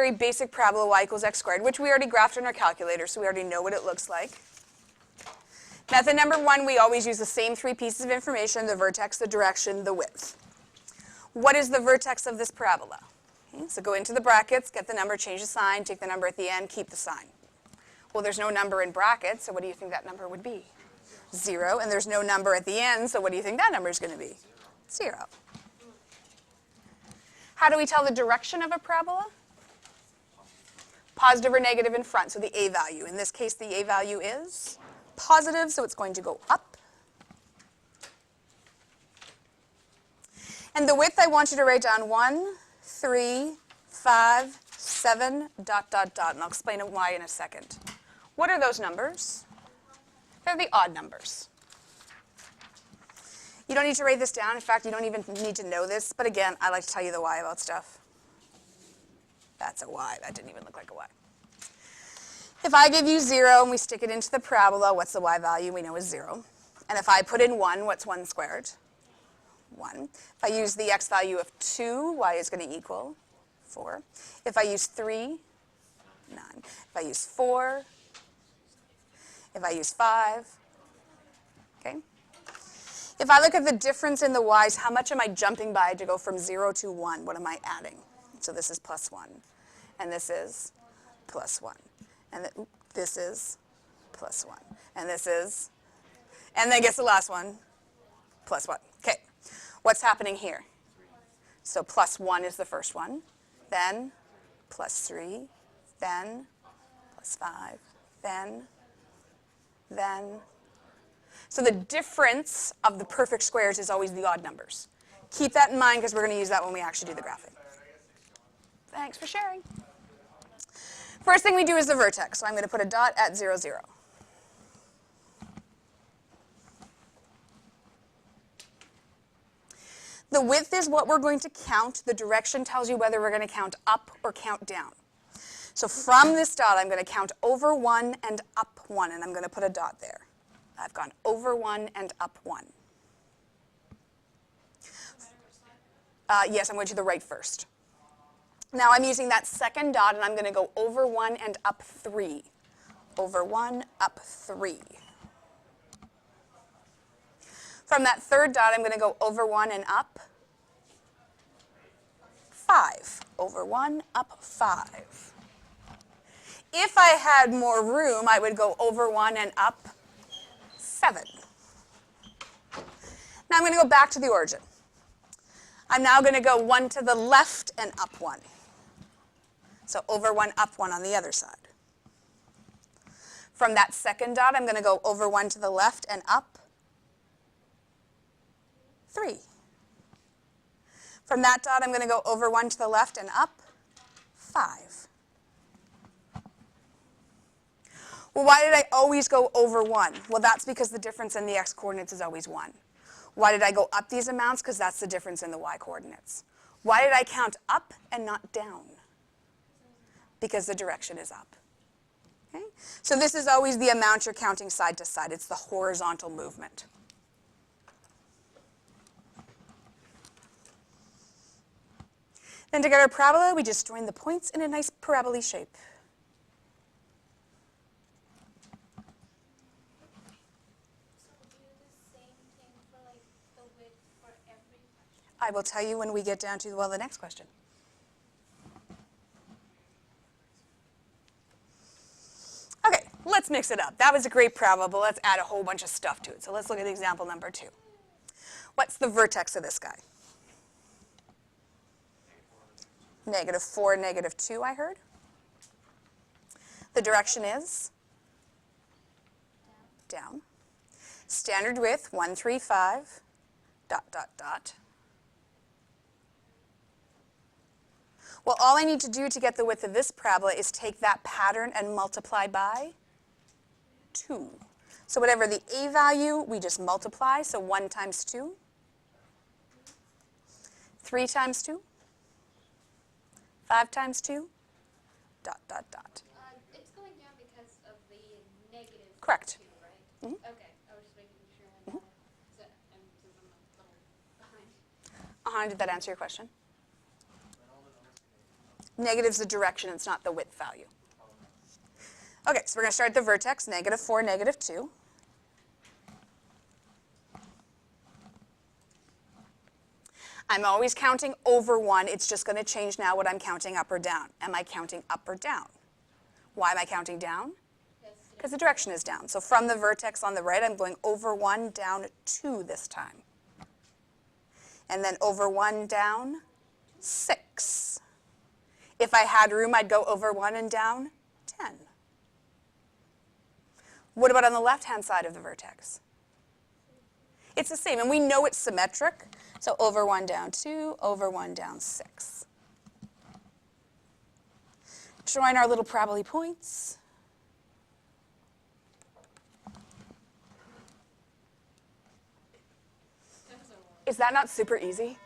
very basic parabola y equals x squared, which we already graphed on our calculator, so we already know what it looks like. Method number 1, we always use the same 3 pieces of information, the vertex, the direction, the width. What is the vertex of this parabola? Okay, so go into the brackets, get the number, change the sign, take the number at the end, keep the sign. Well, there's no number in brackets, so what do you think that number would be? 0, and there's no number at the end, so what do you think that number is going to be? 0. How do we tell the direction of a parabola? Positive or negative in front, so the a value. In this case, the a value is positive, so it's going to go up. And the width, I want you to write down 1, 3, 5, 7, dot, dot, dot, and I'll explain why in a second. What are those numbers? They're the odd numbers. You don't need to write this down. In fact, you don't even need to know this, but again, I like to tell you the why about stuff. That's a y. That didn't even look like a y. If I give you 0 and we stick it into the parabola, what's the y value? We know is 0. And if I put in 1, what's 1 squared? 1. If I use the x value of 2, y is going to equal 4. If I use 3, 9. If I use 4, if I use 5, okay? If I look at the difference in the y's, how much am I jumping by to go from 0 to 1? What am I adding? So this is plus 1, and this is plus 1, and this is plus 1, and this is, and then guess the last one, plus 1. Okay, what's happening here? So plus 1 is the first one, then plus 3, then plus 5, then. So the difference of the perfect squares is always the odd numbers. Keep that in mind because we're going to use that when we actually do the graphing. Thanks for sharing. First thing we do is the vertex. So I'm going to put a dot at 0, 0. The width is what we're going to count. The direction tells you whether we're going to count up or count down. So from this dot, I'm going to count over 1 and up 1, and I'm going to put a dot there. I've gone over 1 and up 1. Yes, I'm going to the right first. Now I'm using that second dot, and I'm going to go over 1 and up 3. Over 1, up 3. From that third dot, I'm going to go over 1 and up 5. Over 1, up 5. If I had more room, I would go over 1 and up 7. Now I'm going to go back to the origin. I'm now going to go 1 to the left and up 1. So over 1, up 1 on the other side. From that second dot, I'm going to go over 1 to the left and up 3. From that dot, I'm going to go over 1 to the left and up 5. Well, why did I always go over 1? Well, that's because the difference in the x-coordinates is always 1. Why did I go up these amounts? Because that's the difference in the y-coordinates. Why did I count up and not down? Because the direction is up. Okay? So this is always the amount you're counting side to side. It's the horizontal movement. Then to get our parabola, we just join the points in a nice parabola shape. I will tell you when we get down to, well, the next question. Okay, let's mix it up. That was a great parabola, but let's add a whole bunch of stuff to it. So let's look at example number 2. What's the vertex of this guy? -4, -2, I heard. The direction is? Down. Standard width, 1, 3, 5, dot, dot, dot. Well, all I need to do to get the width of this parabola is take that pattern and multiply by 2. So whatever the a value, we just multiply. So 1 times 2. 3 times 2. 5 times 2. Dot, dot, dot. It's going down because of the negative Correct. 2, right? Mm-hmm. Okay, I was just making sure I had that. So I'm a little behind. Did that answer your question? Negative's the direction, it's not the width value. Okay, so we're going to start at the vertex, -4, -2. I'm always counting over 1. It's just going to change now what I'm counting up or down. Am I counting up or down? Why am I counting down? Because the direction is down. So from the vertex on the right, I'm going over 1, down 2 this time. And then over 1, down 6. If I had room, I'd go over 1 and down 10. What about on the left-hand side of the vertex? It's the same, and we know it's symmetric. So over 1, down 2, over 1, down 6. Drawing our little parabola points. Is that not super easy?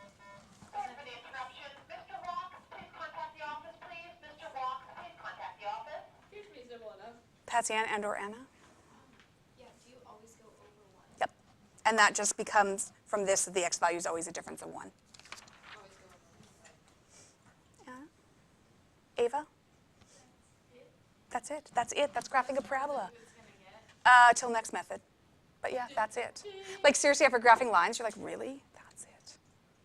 Sorry for the interruption. Mr. Rock, please contact the office, please. Mr. Rock, please contact the office. Here's me simple enough. Tatiana and or Anna? Yeah, do you always go over 1? Yep. And that just becomes, from this, the x value is always a difference of 1. Always go over 1. Anna? Ava? That's it. That's it. That's graphing a parabola. Till next method. But yeah, that's it. Like seriously, after graphing lines, you're like, really? That's it.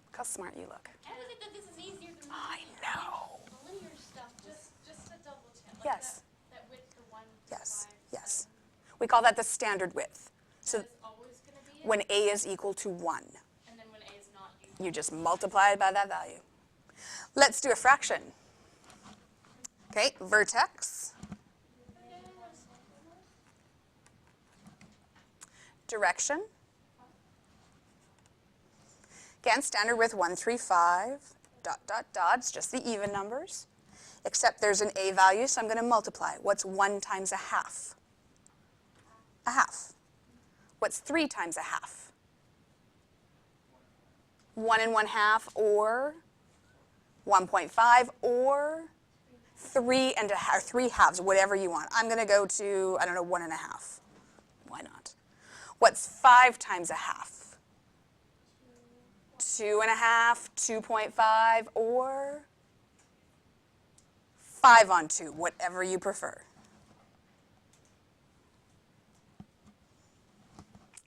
Look how smart you look. How is it that this is easier than I know. the linear stuff? Just to double check. Like Yes. That width, the 1 to Yes. 5, Yes. We call that the standard width. So That's always going to be it? when a is equal to 1, And then when A is not you. you just multiply it by that value. Let's do a fraction. Okay, vertex. Direction. Again, standard width 1, 3, 5, ... It's just the even numbers. Except there's an a value, so I'm going to multiply. What's 1 times a half? A half. What's 3 times a half? 1 and 1/2, or 1.5, or 3 and a half, 3 halves, whatever you want. I'm going to go to, I don't know, 1.5. Why not? What's 5 times a half? 2.5, 2.5, or 5 on 2, whatever you prefer.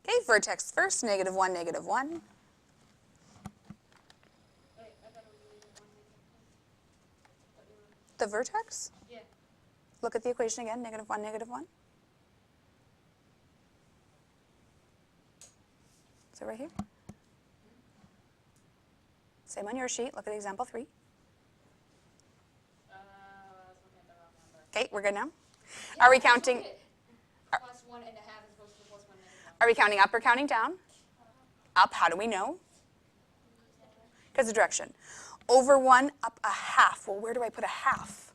Okay, vertex first, -1, -1. Wait, I thought it was only 1 The vertex? Yeah. Look at the equation again, -1, -1. So right here. Same on your sheet. Look at example 3. I was looking at the wrong number. Okay, we're good now. Are we Yeah, counting? look at Plus 1.5 as opposed to plus 1 -1. Are we counting up or counting down? Up. How do we know? Because the direction. Over 1, up a half. Well, where do I put a half?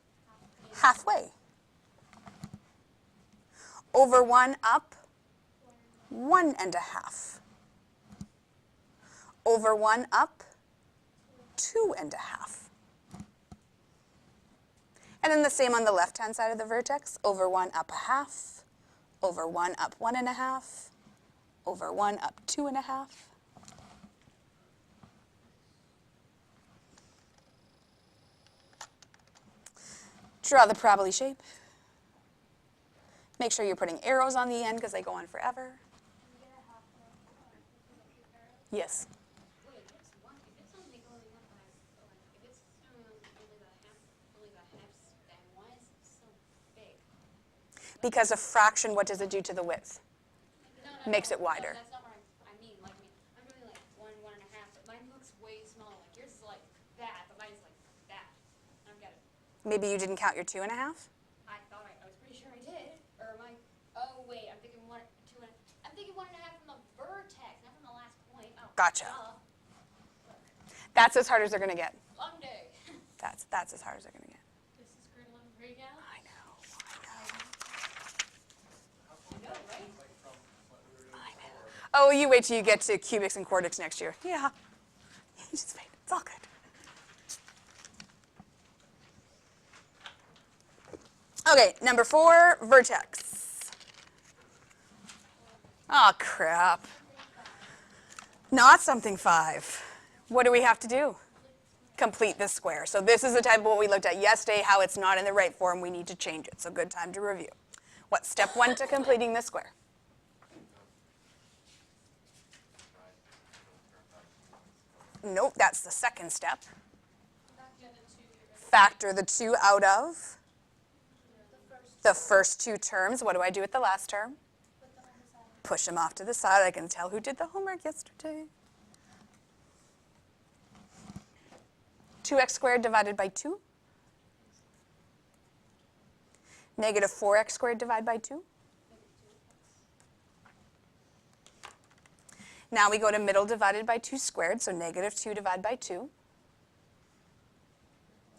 Halfway. Over 1, up 1.5. Over 1, up 2.5. And then the same on the left-hand side of the vertex. Over 1, up a half. Over 1, up 1.5. Over 1, up 2.5. Draw the parabola shape. Make sure you're putting arrows on the end because they go on forever. Yes. Wait, if it's only going up by, if it's only about half span, why is it so big? Because a fraction, what does it do to the width? No, Makes it wider. No, that's not what I mean. Like, I'm doing like 1, 1.5, but mine looks way smaller. Like yours is like that, but mine's like that. I don't get it. Maybe you didn't count your 2.5? I thought I was pretty sure I did. Or am I? Oh wait, I'm thinking 1, 2, I'm thinking 1.5 from the vertex, not from the last point. Oh, Gotcha. duh. That's as hard as they're going to get. Long day. That's as hard as they're going to get. This is grade 11 grade now. I know. I know, right? Oh, you wait till you get to cubics and quartics next year. Yeah. You just wait. It's all good. Okay, number 4, vertex. Oh, crap. Not something 5. What do we have to do? complete the square. So this is the type of what we looked at yesterday, how it's not in the right form, we need to change it. So good time to review. What's step 1 to completing the square? Nope, that's the second step. Factor the 2 out of the first 2 terms. What do I do with the last term? Push them off to the side. I can tell who did the homework yesterday. 2x squared divided by 2. Negative 4x squared divided by 2. Now we go to middle divided by 2 squared, so negative 2 divided by 2.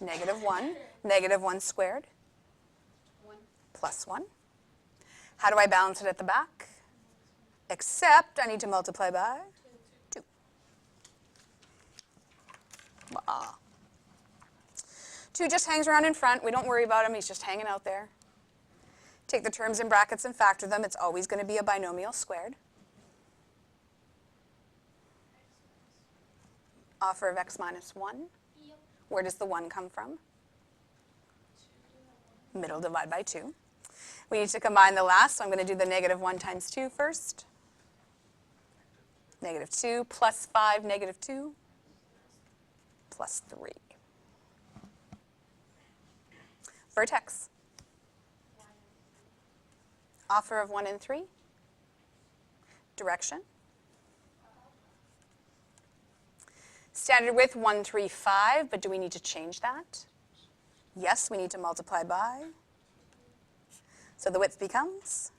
Negative 1. Negative 1 squared. 1. Plus 1. How do I balance it at the back? Except I need to multiply by 2. Ah. 2 just hangs around in front. We don't worry about him. He's just hanging out there. Take the terms in brackets and factor them. It's always going to be a binomial squared. Offer of x minus 1. Yep. Where does the 1 come from? Middle divided by 2. We need to combine the last, so I'm going to do the negative 1 times 2 first. Negative 2 plus 5, negative 2 plus 3. Vertex. Offer of 1 and 3. Direction. Standard width 1, 3, 5, but do we need to change that? Yes, we need to multiply by. So the width becomes,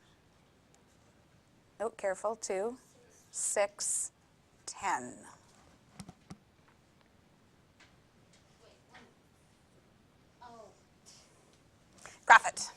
oh, careful, 2, 6, 10. Wait, 1. Oh. Graph it.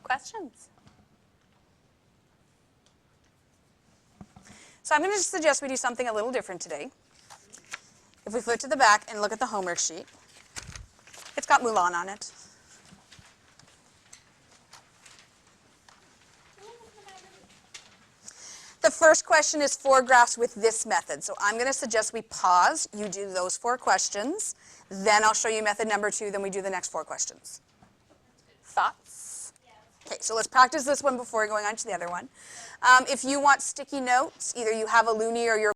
Questions? So I'm going to suggest we do something a little different today. If we flip to the back and look at the homework sheet, it's got Mulan on it. The first question is 4 graphs with this method. So I'm going to suggest we pause, you do those 4 questions, then I'll show you method number 2, then we do the next 4 questions. Thoughts? Okay, so let's practice this one before going on to the other one. If you want sticky notes, either you have a Loonie or your